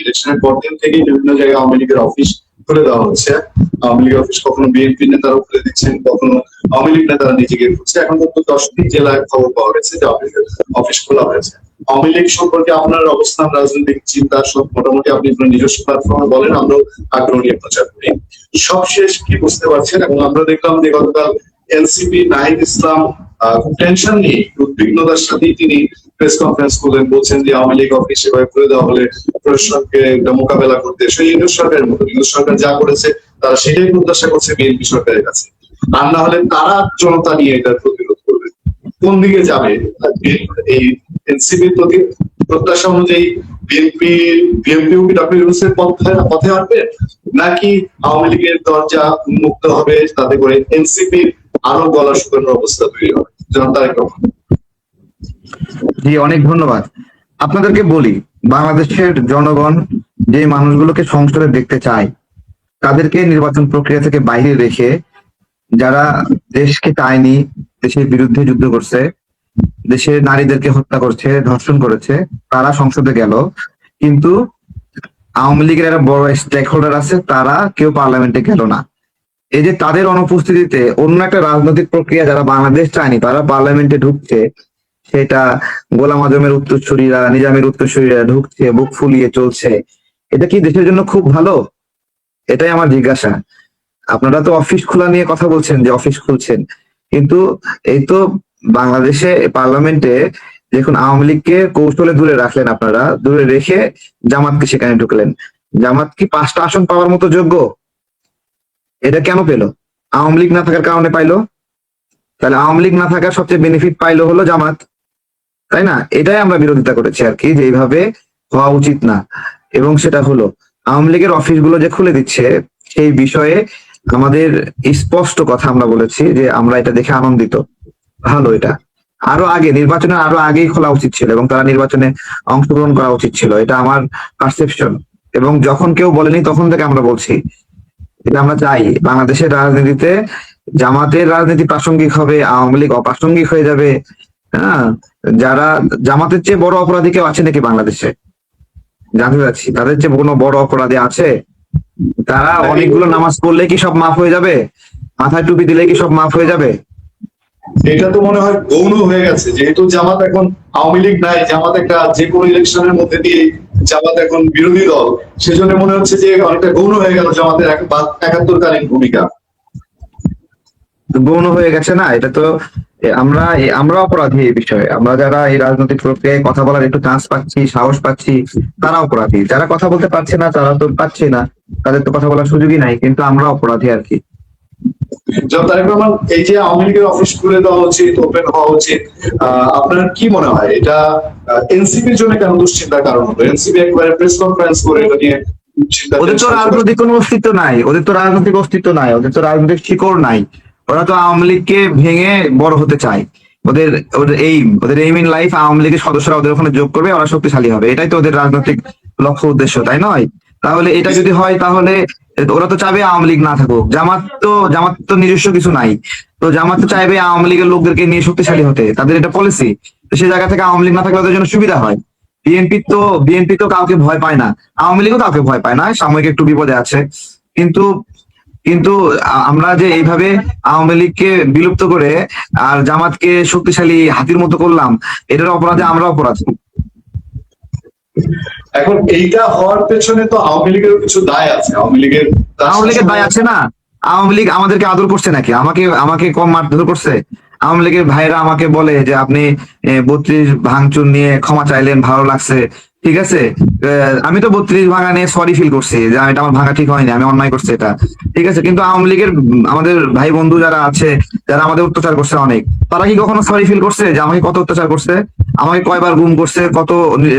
ইলেকশনের পরদিন থেকে বিভিন্ন জায়গায় আওয়ামী লীগের অফিস খুলে দেওয়া হচ্ছে। আওয়ামী লীগের অফিস কখনো বিএনপি নেতারা খুলে দিচ্ছেন, কখনো আওয়ামী লীগ নেতারা নিজেকে খুলছে। এখন পর্যন্ত 10টি জেলায় খবর পাওয়া গেছে যে অফিস খোলা হয়েছে। আওয়ামী লীগ সম্পর্কে আপনার অবস্থান, রাজনৈতিক চিন্তা সব মোটামুটি আপনি আপনার নিজস্ব প্ল্যাটফর্মে বলেন, আমরাও আগ্রহ নিয়ে প্রচার করি। সবশেষ কি বুঝতে পারছেন? এবং আমরা দেখলাম যে গতকাল এনসিপি নাহিদ ইসলাম খুব টেনশন নিয়ে উদ্বিগ্নতার সাথেই তিনি প্রেস কনফারেন্স করলেন, বলছেন যে আওয়ামী লীগ অফিস এভাবে করে দেওয়া হলে প্রশাসনকে মোকাবেলা করতে সেই ইউনিট সরকারের মতো ইউনিট সরকার যা করেছে তারা সেটাই প্রত্যাশা করছে বিএনপি সরকারের কাছে। আর না হলে তারা জনতা নিয়ে এটার প্রতিরোধ করবে। কোন দিকে যাবে এই এনসিপির প্রতি প্রত্যাশা অনুযায়ী? বিএনপিও কি ডক্টর ইউনূসের পথে হাঁটবে, নাকি আওয়ামী লীগের দরজা উন্মুক্ত হবে তাতে করে এনসিপির আরো গলা শুকানোর অবস্থা তৈরি হবে? তারেক রহমান। জি, অনেক ধন্যবাদ। আপনাদেরকে বলি, বাংলাদেশের জনগণ যে মানুষগুলোকে সংসদে দেখতে চায় তাদেরকে নির্বাচন প্রক্রিয়া থেকে বাইরে রেখে, যারা দেশকে চায়নি, দেশের বিরুদ্ধে যুদ্ধ করছে, দেশের নারীদেরকে হত্যা করছে, ধর্ষণ করেছে, তারা সংসদে গেল। কিন্তু আওয়ামী লীগের একটা বড় স্টেক হোল্ডার আছে, তারা কেউ পার্লামেন্টে গেল না। এই যে তাদের অনুপস্থিতিতে অন্য একটা রাজনৈতিক প্রক্রিয়া যারা বাংলাদেশ চায়নি তারা পার্লামেন্টে ঢুকছে, সেটা গোলাম আজমের উত্তরসূরিরা, নিজামের উত্তরসূরিরা ঢুকছে, বুক ফুলিয়ে চলছে। এটা কি দেশের জন্য খুব ভালো? এটাই আমার জিজ্ঞাসা। আপনারা তো অফিস খোলা নিয়ে কথা বলছেন, যে অফিস খুলছেন, কিন্তু এই তো বাংলাদেশে পার্লামেন্টে দেখুন, আওয়ামী লীগকে কৌশলে দূরে রাখলেন, আপনারা দূরে রেখে জামাতকে সেখানে ঢুকলেন। জামাত কি 5টা আসন পাওয়ার মতো যোগ্য? এটা কেন পেল? আওয়ামী লীগ না থাকার কারণে পাইলো। তাহলে আওয়ামী লীগ না থাকার সবচেয়ে বেনিফিট পাইলো হলো জামাত, তাই না? এটাই আমরা বিরোধিতা করেছি আর কি, যে এইভাবে হওয়া উচিত না। এবং সেটা হলো আওয়ামী লীগের অফিসগুলো যে খুলে দিচ্ছে, সেই বিষয়ে আমাদের স্পষ্ট কথা আমরা বলেছি যে আমরা এটা দেখে আনন্দিত, ভালো। এটা আরো আগে, নির্বাচনের আরো আগেই খোলা উচিত ছিল এবং তারা নির্বাচনে অংশগ্রহণ করা উচিত ছিল, এটা আমার পারসেপশন। এবং যখন কেউ বলেনি তখন থেকে আমরা বলছি এটা আমরা চাই। বাংলাদেশের রাজনীতিতে জামাতের রাজনীতি প্রাসঙ্গিক হবে, আওয়ামী লীগ অপ্রাসঙ্গিক হয়ে যাবে। হ্যাঁ, যারা জামাতের চেয়ে বড় অপরাধী কেউ আছে নাকি বাংলাদেশে? জানতে চাচ্ছি, তাদের চেয়ে কোনো বড় অপরাধী আছে? তারা অনেকগুলো নামাজ পড়লে কি সব মাফ হয়ে যাবে? মাথায় টুপি দিলে কি সব মাফ হয়ে যাবে? এটা তো মনে হয় গৌণ হয়ে গেছে, যেহেতু জামাত এখন আওয়ামী লীগ নাই, জামাত একটা যে কোনো ইলেকশনের মধ্যে দিয়ে জামাত এখন বিরোধী দল, সেজন্য মনে হচ্ছে যে অনেকটা গৌণ হয়ে গেল জামাতের 71কালীন ভূমিকা। গৌণ হয়ে গেছে না? এটা তো আমরা অপরাধী এই বিষয়ে। আমরা যারা এই রাজনৈতিক প্রক্রিয়ায় কথা বলার একটু চান্স পাচ্ছি, সাহস পাচ্ছি, তারা অপরাধী। যারা কথা বলতে পারছে না তারা তো পাচ্ছে না, তাদের তো কথা বলার সুযোগই নাই, কিন্তু আমরা অপরাধী আর কি। তারেক রহমান, এই যে আওয়ামী লীগের অফিস খুলে দেওয়া উচিত, ওপেন হওয়া উচিত, আপনার কি মনে হয় এটা এনসিপির জন্য কেন দুশ্চিন্তার কারণ হলো? এনসিপি একবারে প্রেস কনফারেন্স করে এটা নিয়ে ওদের তো রাজনৈতিক কোনো অস্তিত্ব নাই, ওদের তো রাজনৈতিক অস্তিত্ব নাই, ওদের তো রাজনৈতিক শিকড় নাই। ওরা তো আওয়ামী লীগকে ভেঙে বড় হতে চায়। ওদের ওদের এইম ইন লাইফ আওয়ামী লীগের সদস্যরা ওদের ওখানে যোগ করবে, ওরা শক্তিশালী হবে, এটাই তো ওদের রাজনৈতিক লক্ষ্য উদ্দেশ্য, তাই নয়? তাহলে এটা যদি হয় তাহলে ওরা তো চাইবে আওয়ামী লীগ না থাকুক। জামাত তো নিজস্ব কিছু নাই, তো জামাত তো চাইবে আওয়ামী লীগের লোকদেরকে নিয়ে শক্তিশালী হতে, তাদের এটা পলিসি। তো সেই জায়গা থেকে আওয়ামী লীগ না থাকলে ওদের জন্য সুবিধা হয়। বিএনপি তো কাউকে ভয় পায় না, আওয়ামী লীগও কাউকে ভয় পায় না, সাময়িক একটু বিপদে আছে। কিন্তু কিন্তু আমরা যে এইভাবে আওয়ামী লীগকে বিলুপ্ত করে আর জামাতকে শক্তিশালী হাতির মতো করলাম, এটার অপরাধে আমরা অপরাধী। এখন এইটা হওয়ার পেছনে তো আওয়ামী লীগের কিছু দায় আছে। আওয়ামী লীগের দায় আছে না? আওয়ামী লীগ আমাদেরকে আদর করছে নাকি? আমাকে কম মারধর করছে? আওয়ামী লীগের ভাইরা আমাকে বলে যে আপনি 32 ভাঙচুর নিয়ে ক্ষমা চাইলেন, ভালো লাগছে, ঠিক আছে। আমি তো 32 ভাঙা নিয়ে সরি ফিল করছি, যে এটা আমার ভাঙা ঠিক হয়নি, আমি অন্যায় করছি এটা, ঠিক আছে। কিন্তু আওয়ামী লীগের আমাদের ভাই বন্ধু যারা আছে, যারা আমাদের অত্যাচার করছে অনেক, তারা কি কখনো সরি ফিল করছে যে আমাকে কত অত্যাচার করছে, আমাকে কয়বার গুম করছে, কত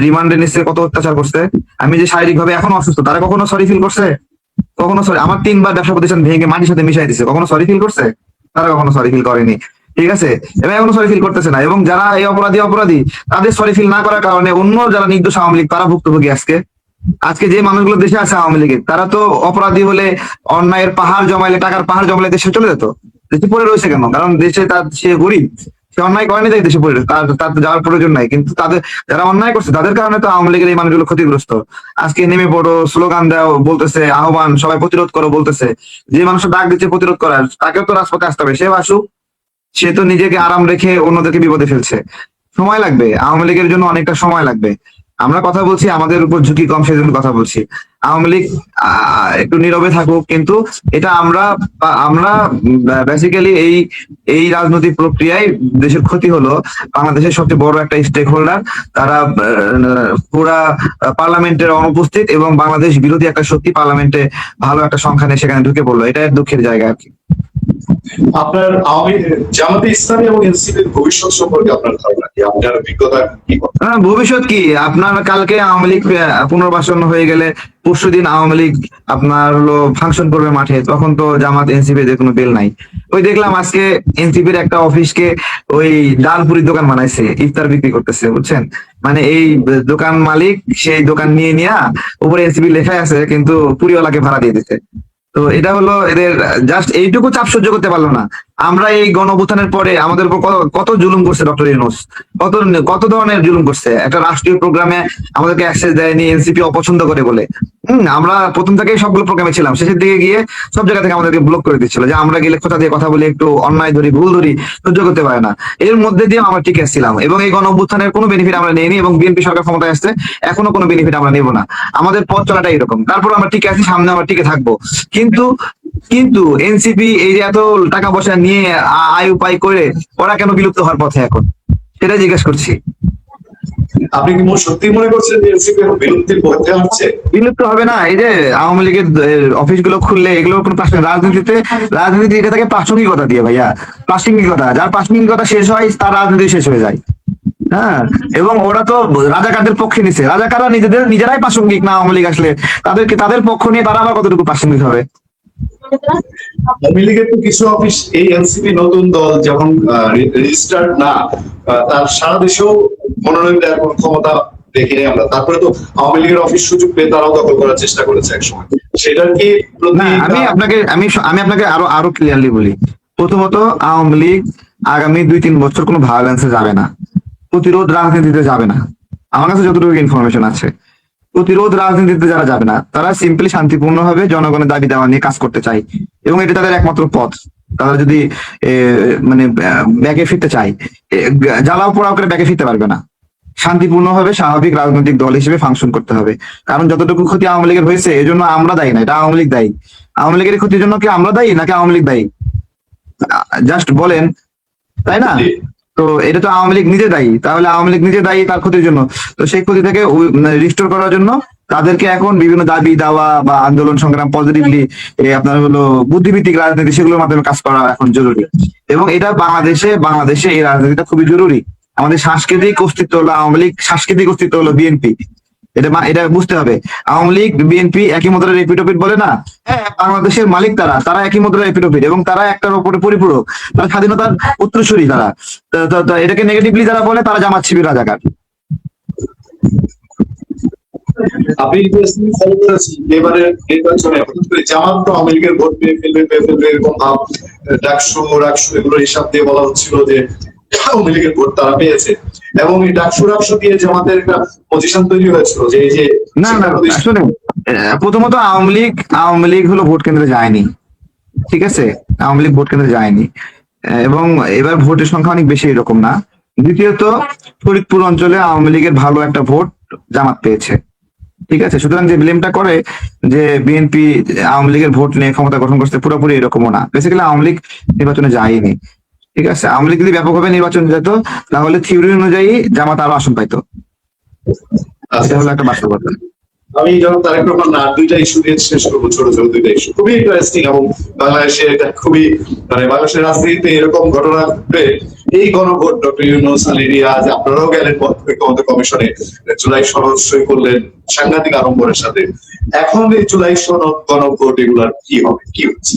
রিমান্ডে নিচ্ছে, কত অত্যাচার করছে, আমি যে শারীরিক ভাবে এখন অসুস্থ, তারা কখনো সরি ফিল করছে? কখনো সরি? আমার 3বার ব্যবসা প্রতিষ্ঠান ভেঙে মাটির সাথে মিশাই দিছে, কখনো সরি ফিল করছে? তারা কখনো সরি ফিল করেনি, ঠিক আছে। এবার এখনো সরি ফিল করতেছে না। এবং যারা এই অপরাধী তাদের সরি ফিল না করার কারণে অন্য যারা নির্দোষ আওয়ামী লীগ তারা ভুক্তভোগী। আজকে যে মানুষগুলো দেশে আছে আওয়ামী লীগের, তারা তো অপরাধী হলে, অন্যায়ের পাহাড় জমাইলে, টাকার পাহাড় জমাইলে দেশে চলে যেত। দেশে পড়ে রয়েছে কেন? কারণ দেশে সে গরিব, সে অন্যায় করেনি তাই দেশে পড়ে তার তার তো যাওয়ার প্রয়োজন নাই, কিন্তু তাদের যারা অন্যায় করছে তাদের কারণে তো আওয়ামী লীগের এই মানুষগুলো ক্ষতিগ্রস্ত। আজকে নেমে পড়ো, স্লোগান দাও বলতেছে, আহ্বান, সবাই প্রতিরোধ করো বলতেছে। যে মানুষ ডাক দিচ্ছে প্রতিরোধ করার, তাকেও তো রাজপথে আসতে হবে, সেও আসুক। সে তো নিজেকে আরাম রেখে অন্যদেরকে বিপদে ফেলছে। সময় লাগবে, আওয়ামী লীগের জন্য অনেকটা সময় লাগবে। আমরা কথা বলছি, আমাদের উপর ঝুঁকি কম সেজন্য কথা বলছি। আওয়ামী লীগ একটু নীরবে থাকুক, কিন্তু এটা আমরা আমরা বেসিক্যালি এই এই রাজনৈতিক প্রক্রিয়ায় দেশের ক্ষতি হলো। বাংলাদেশের সবচেয়ে বড় একটা স্টেক হোল্ডার তারা পুরা পার্লামেন্টের অনুপস্থিত, এবং বাংলাদেশ বিরোধী একটা শক্তি পার্লামেন্টে ভালো একটা সংখ্যা নিয়ে সেখানে ঢুকে পড়লো। এটা দুঃখের জায়গা আর কি। আপনার জামাতে ইসলামী এবং এনসিপির ভবিষ্যৎ সম্পর্কে আপনার ধারণা কি? আপনার অভিজ্ঞতা কি? ভবিষ্যৎ কি, আপনার কালকে আওয়ামী লীগ পুনর্বাসন হয়ে গেলে পরশুদিন আওয়ামী লীগ আপনার হলো ফাংশন করবে মাঠে, তখন তো জামাত এনসিপি দের কোনো বেল নাই। ওই দেখলাম আজকে এনসিপির একটা অফিসকে ওই ডালপুরির দোকান বানাইছে, ইফতার বিক্রি করতেছে, বুঝছেন? মানে এই দোকান মালিক সেই দোকান নিয়ে নিয়ে উপরে এনসিপি লেখাই আছে, কিন্তু পুরিওয়ালাকে ভাড়া দিয়ে দিতে। তো এটা হলো এদের, জাস্ট এইটুকু চাপ সহ্য করতে পারলো না। আমরা এই গণঅভ্যুত্থানের পরে আমাদের উপর কত কত জুলুম করছে ডক্টর ইউনূস, কত কত ধরনের জুলুম করছে। একটা রাষ্ট্রীয় প্রোগ্রামে আমাদেরকে অ্যাক্সেস দেয়নি, এনসিপি অপছন্দ করে বলে। আমরা প্রথম থেকেই সবগুলো প্রোগ্রামে ছিলাম, শেষের দিকে গিয়ে সব জায়গা থেকে আমাদেরকে ব্লক করে দিচ্ছিল, যে আমরা গেলে কোথা দিয়ে কথা বলি, একটু অন্যায় ধরি, ভুল ধরি, সহ্য করতে পারে না। এর মধ্যে দিয়ে আমরা টিকে ছিলাম, এবং এই গণঅভ্যুত্থানের কোনো বেনিফিট আমরা নেইনি, এবং বিএনপি সরকার ক্ষমতায় আসছে, এখনো কোনো বেনিফিট আমরা নেব না। আমাদের পথ চলাটা এরকম, তারপর আমরা টিকে আছি, সামনে আমরা টিকে থাকবো। কিন্তু কিন্তু এনসিপি এই যে এত টাকা পয়সা নিয়ে আয় উপায় করে, ওরা কেন বিলুপ্ত হওয়ার পথে এখন, সেটাই জিজ্ঞেস করছি। আপনি কি সত্যি মনে করছেন যে এনসিপি এখন বিলুপ্তির পথে হাঁটছে? বিলুপ্ত হবে না। এই যে আওয়ামী লীগের অফিস গুলো খুললে, এগুলোর কোনো রাজনীতিতে, রাজনীতি এটা থাকে প্রাসঙ্গিকতা দিয়ে ভাইয়া, প্রাসঙ্গিকতা, যার প্রাসঙ্গিকতা শেষ হয় তার রাজনীতি শেষ হয়ে যায়। হ্যাঁ, এবং ওরা তো রাজাকারদের পক্ষে নিছে, রাজাকাররা নিজেরাই প্রাসঙ্গিক না। আওয়ামী লীগ আসলে তাদের পক্ষ নিয়ে তারা আবার কতটুকু প্রাসঙ্গিক হবে? আওয়ামী লীগের তো কিছু অফিস এই এনসিপি নতুন দল যখন রেজিস্টার্ড না, তার সারা দেশেও মনোনয়ন দেওয়ার কোনো ক্ষমতা দেখিনি আমরা। তারপরে তো আওয়ামী লীগের অফিস সুযোগ পেয়ে তারাও দখল করার চেষ্টা করেছে একসময়। সেটার কি না, আমি আপনাকে আরো ক্লিয়ারলি বলি। প্রথমত, আওয়ামী লীগ আগামী 2-3 বছর কোনো ভায়োলেন্সে যাবে না, প্রতিরোধ রাজনীতিতে যাবে না। আমার কাছে যতটুকু ইনফরমেশন আছে, প্রতিরোধ রাজনীতিতে যারা যাবে না, তারা সিম্পলি শান্তিপূর্ণভাবে জনগণের দাবি দাওয়া নিয়ে কাজ করতে চায়, এবং এটা তাদের একমাত্র পথ। তারা যদি মানে ব্যাকে ফিরতে চায়, জ্বালাও পোড়াও করে ব্যাকে ফিরতে পারবে না। শান্তিপূর্ণভাবে স্বাভাবিক রাজনৈতিক দল হিসেবে ফাংশন করতে হবে। কারণ যতটুকু ক্ষতি আওয়ামী লীগের হয়েছে, এই জন্য আমরা দায়ী না, এটা আওয়ামী লীগ দায়ী। আওয়ামী লীগের ক্ষতির জন্য কি আমরা দায়ী নাকি আওয়ামী লীগ দায়ী? জাস্ট বলেন, তাই না? তো এটা তো আওয়ামী লীগ নিজে দায়ী, তাহলে আওয়ামী লীগ নিজে দায়ী তার ক্ষতির জন্য। তো সেই ক্ষতি থেকে রিস্টোর করার জন্য তাদেরকে এখন বিভিন্ন দাবি দাওয়া বা আন্দোলন সংগ্রাম পজিটিভলি, আপনার হলো বুদ্ধিভিত্তিক রাজনীতি, সেগুলোর মাধ্যমে কাজ করা এখন জরুরি। এবং এটা বাংলাদেশে এই রাজনীতিটা খুবই জরুরি। আমাদের সাংস্কৃতিক অস্তিত্ব হলো আওয়ামী লীগ, সাংস্কৃতিক অস্তিত্ব হলো বিএনপি। এটা বুঝতে হবে। আওয়ামী লীগ বিএনপি একই মুদ্রার এপিটোপিট বলে না? হ্যাঁ, বাংলাদেশের মালিক তারা একই মুদ্রার এপিটোপিট, এবং তারা একটার উপরে পরিপূরক, তারা স্বাধীনতার উত্তরসূরি। তারা এটাকে নেগেটিভলি যারা বলে, তারা জামাত শিবির রাজাকার। আপনি ফলো করেছেন এবারে নির্বাচনে হঠাৎ করে জামাত তো আওয়ামী লীগের ভোট পেয়ে ফেলবে এরকম ভাব, ডাকসু রাকসু এগুলোর হিসাব দিয়ে বলা হচ্ছিল যে আওয়ামী লীগের ভোট তারা পেয়েছে, এবং এই ডাকসু রাকসু দিয়ে জামাতের একটা পজিশন তৈরি হয়েছিল যে এই যে না, শুনে, প্রথমত আওয়ামী লীগ হলো ভোট কেন্দ্রে যায়নি, ঠিক আছে? আওয়ামী লীগ ভোট কেন্দ্রে যায়নি, এবং এবার ভোটের সংখ্যা অনেক বেশি, এরকম না। দ্বিতীয়ত, ফরিদপুর অঞ্চলে আওয়ামী লীগের ভালো একটা ভোট জামাত পেয়েছে, ঠিক আছে? সুতরাং যে ব্লেমটা করে যে বিএনপি আওয়ামী লীগের ভোট নিয়ে ক্ষমতা গঠন করছে, পুরোপুরি এরকমও না। বেসিক্যালি আওয়ামী লীগ নির্বাচনে যায়নি, ঠিক আছে? আওয়ামী লীগ যদি ব্যাপকভাবে নির্বাচন যেত, তাহলে থিওরি অনুযায়ী জামাত আরো আসন পাইতো। এটা হলো একটা বাস্তবতা। আমি যখন তারেক রহমান না দুইটা ইস্যু দিয়ে শেষ করবো, ছোট ছোট দুইটা ইস্যু খুবই ইন্টারেস্টিং, এবং বাংলাদেশে এটা খুবই মানে বাংলাদেশের রাজনীতিতে এরকম ঘটনা ঘটবে। এই গণভোট, ডক্টর ইউনূস আলী রিয়াজ আপনারাও গেলেন ঐক্যমত্য কমিশনে, জুলাই সনদ সই করলেন সাংঘাতিক আড়ম্বরের সাথে। এখন এই জুলাই সনদ গণভোট এগুলার কি হবে, কি হচ্ছে,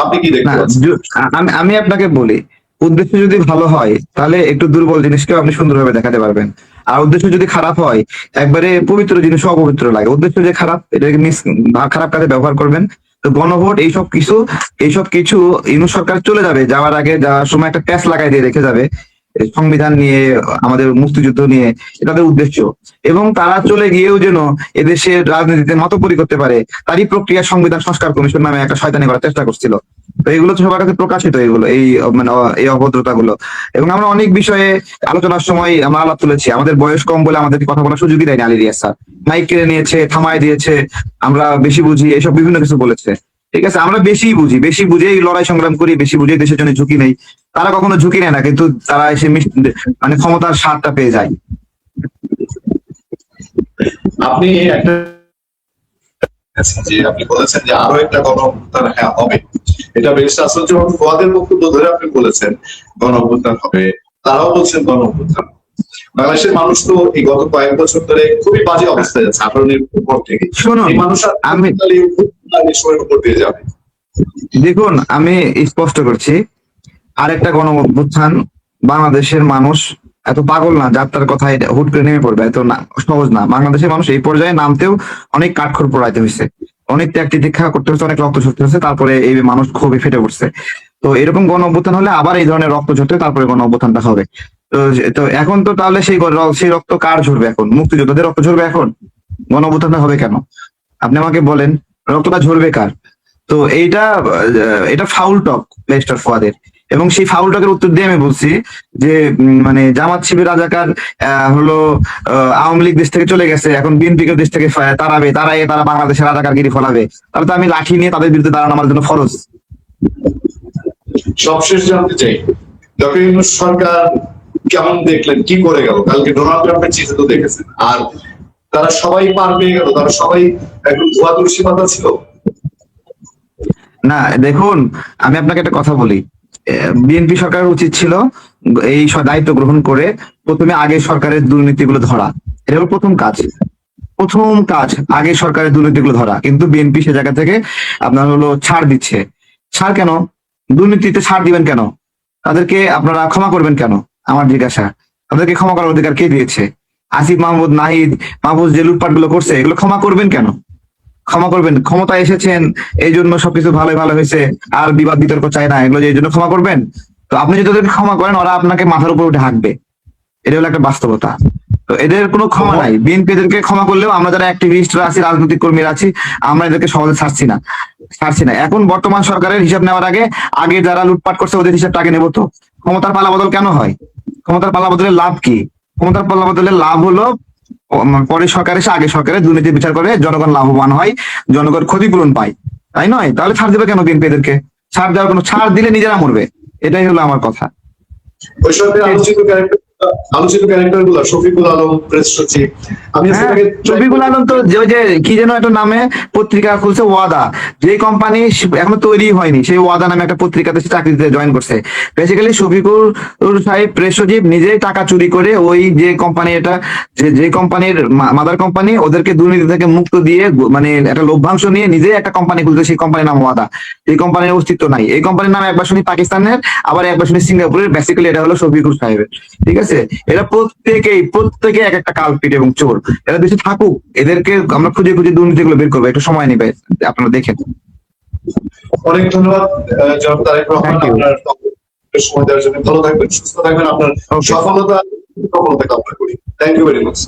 আপনি কি দেখতে পাচ্ছেন? আমি আপনাকে বলি, উদ্দেশ্য যদি ভালো হয় তাহলে একটু দুর্বল জিনিসকেও আপনি সুন্দরভাবে দেখাতে পারবেন। আর উদ্দেশ্য যদি খারাপ হয়, একবারে পবিত্র জিনিস অপবিত্র লাগে। উদ্দেশ্য যে খারাপ, এটাকে খারাপ কাজে ব্যবহার করবেন। তো গণভোট এইসব কিছু ইউনূস সরকার চলে যাবে, যাওয়ার আগে যাওয়ার সময় একটা প্যাচ লাগাই দিয়ে রেখে যাবে। এই সংবিধান নিয়ে, আমাদের মুক্তিযুদ্ধ নিয়ে, এটা তাদের উদ্দেশ্য। এবং তারা চলে গিয়েও যেন এদেশের রাজনীতিতে মতপরি করতে পারে, তারই প্রক্রিয়া সংবিধান সংস্কার কমিশন নামে একটা শয়তানি করার চেষ্টা করছিল। তো এগুলো তো সবার কাছে প্রকাশিত, এগুলো এই মানে এই অভদ্রতা গুলো। এবং আমরা অনেক বিষয়ে আলোচনার সময় আমরা আলাপ তুলেছি, আমাদের বয়স কম বলে আমাদেরকে কথা বলার সুযোগই দেয়নি আলী রিয়াজ স্যার। মাইক কেড়ে নিয়েছে, থামায় দিয়েছে, আমরা বেশি বুঝি, এসব বিভিন্ন কিছু বলেছে। ঠিক আছে, আমরা বেশি বুঝি, বেশি বুঝেই লড়াই সংগ্রাম করি, বেশি বুঝেই দেশের জন্য ঝুঁকি নেই। তারা কখনো ঝুঁকি নেয় না, কিন্তু তারা এসে মানে ক্ষমতার স্বাদটা পেয়ে যায়। আপনি একটা যে আপনি বলেছেন যে আরো একটা গণ-অভ্যুত্থান হ্যাঁ হবে, এটা বেশ আশ্চর্যজনক। ফুয়াদের বক্তব্য ধরে আপনি বলেছেন গণ-অভ্যুত্থান হবে, তারাও বলছেন গণ-অভ্যুত্থান। বাংলাদেশের মানুষ তো এই গত কয়েক বছর ধরে খুবই বাজে অবস্থায় যাচ্ছে 18 পর থেকে। শুনুন, এই মানুষ আর আমি সময়ের উপর দিয়ে যাবে। দেখুন, আমি স্পষ্ট করছি, আরেকটা গণ-অভ্যুত্থান বাংলাদেশের মানুষ এত পাগল না যাত্রার কথা এটা হুট করে নেমে পড়বে, এত না সহজ না। বাংলাদেশের মানুষ এই পর্যায়ে নামতেও অনেক কাঠখড় পোড়াইতে হয়েছে, অনেক ত্যাগ তিতিক্ষা করতে হচ্ছে, অনেক রক্ত ঝরতে হচ্ছে, তারপরে এই মানুষ ক্ষোভে ফেটে পড়ছে। তো এরকম গণ অভ্যুত্থান হলে আবার এই ধরনের রক্ত ঝরতে তারপরে গণ অভ্যুত্থানটা হবে। তো তো এখন তো তাহলে সেই রক্ত কার ঝরবে? এখন মুক্তিযোদ্ধাদের রক্ত ঝরবে? এখন গণ অভ্যুত্থানটা হবে কেন? আপনি আমাকে বলেন, রক্তটা ঝরবে কার? তো এটা ফাউল টক লেস্টার ফুয়াদের। এবং সেই ফাউল টকের উত্তর দিয়ে আমি বলছি যে মানে জামাত শিবির রাজাকার হলো আওয়ামী লীগ দেশ থেকে চলে গেছে, এখন বিএনপি কে দেশ থেকে তারা বাংলাদেশের রাজাকারগিরি ফলাবে, তাহলে তো আমি লাঠি নিয়ে তাদের বিরুদ্ধে দাঁড়ানো আমার জন্য ফরজ। সবশেষ জানতে চাই, ডক্টর ইউনূস সরকার কেমন দেখলেন, কি করে গেল? কালকে ডোনাল্ড ট্রাম্পের চিঠি তো দেখেছেন, আর তারা সবাই পার পেয়ে গেল, তারা সবাই একদম ধোয়া তুলসী পাতা ছিল। না দেখুন, আমি আপনাকে একটা কথা বলি, বিএনপি সরকারের উচিত ছিল এই দায়িত্ব গ্রহণ করে প্রথমে আগে সরকারের দুর্নীতিগুলো ধরা। এটা হলো প্রথম কাজ। আগে সরকারের দুর্নীতিগুলো ধরা, কিন্তু বিএনপি সে জায়গা থেকে আপনার হলো ছাড় দিচ্ছে। ছাড় কেন? দুর্নীতিতে ছাড় দিবেন কেন? তাদেরকে আপনারা ক্ষমা করবেন কেন? আমার জিজ্ঞাসা। তাদেরকে ক্ষমা করার অধিকার কে দিয়েছে? আসিফ মাহমুদ, নাহিদ, মাহফুজ যে লুটপাট গুলো করছে, এগুলো ক্ষমা করবেন কেন? ক্ষমা করবেন? ক্ষমতায় এসেছেন এই জন্য সবকিছু ভালো ভালো হয়েছে, আর বিবাদ বিতর্ক চাই না, এগুলো যে এই জন্য ক্ষমা করবেন? তো আপনি যদি ওদেরকে ক্ষমা করেন, ওরা আপনাকে মাথার উপর উঠে হাঁকবে। এটা হলো একটা বাস্তবতা। তো এদের কোনো ক্ষমা নাই। বিএনপি এদেরকে ক্ষমা করলেও আমরা যারা অ্যাক্টিভিস্টরা আছি, রাজনৈতিক কর্মীরা আছি, আমরা এদেরকে সহজে ছাড়ছি না। এখন বর্তমান সরকারের হিসাব নেওয়ার আগে যারা লুটপাট করছে ওদের হিসাবটা আগে নেবো। তো ক্ষমতার পালা বদল কেন হয়? ক্ষমতার পালা বদলের লাভ কি? ক্ষমতার পালা বদলের লাভ হলো পরে সরকার এসে আগে সরকারের দুর্নীতি বিচার করে জনগণ লাভবান হয়, জনগণ ক্ষতিপূরণ পায়, তাই নয়? তাহলে ছাড় দেবে কেন বিএনপি এদেরকে? ছাড় দিলে নিজেরা মরবে। এটাই হলো আমার কথা। ওই সাথে আলোচিত ক্যারেক্টার গুলো শফিকুল আলম, প্রেস সচিব। আমি শফিকুল আলম তো যে কি যেন একটা নামে পত্রিকা খুলছে, ওয়াদা, যে কোম্পানি এখনো তৈরি হয়নি, সেই ওয়াদা নামে একটা পত্রিকাতে সে চাকরিতে জয়েন করছে। বেসিক্যালি শফিকুল সাহেব প্রেস সচিব নিজেই টাকা চুরি করে ওই যে কোম্পানি, এটা যে কোম্পানির মাদার কোম্পানি, ওদেরকে দুর্নীতি থেকে মুক্ত দিয়ে মানে একটা লভ্যাংশ নিয়ে নিজেই একটা কোম্পানি খুলছে, সেই কোম্পানির নাম ওয়াদা। এই কোম্পানির অস্তিত্ব নাই। এই কোম্পানির নাম একবার শুনি পাকিস্তানের, আবার একবার শুনি সিঙ্গাপুরের। বেসিক্যালি এটা হলো শফিকুল সাহেবের। ঠিক আছে, এরা প্রত্যেকে এক একটা কালপিট এবং চোর। এরা দেশে থাকুক, এদেরকে আমরা খুঁজে দুর্নীতিগুলো বের করবো, একটু সময় নেবে, আপনারা দেখেন। অনেক ধন্যবাদ জনাব তারেক রহমান, আপনার সময় দেওয়ার জন্য। ভালো থাকবেন, সুস্থ থাকবেন, আপনার সফলতা কামনা করি। Thank you very much.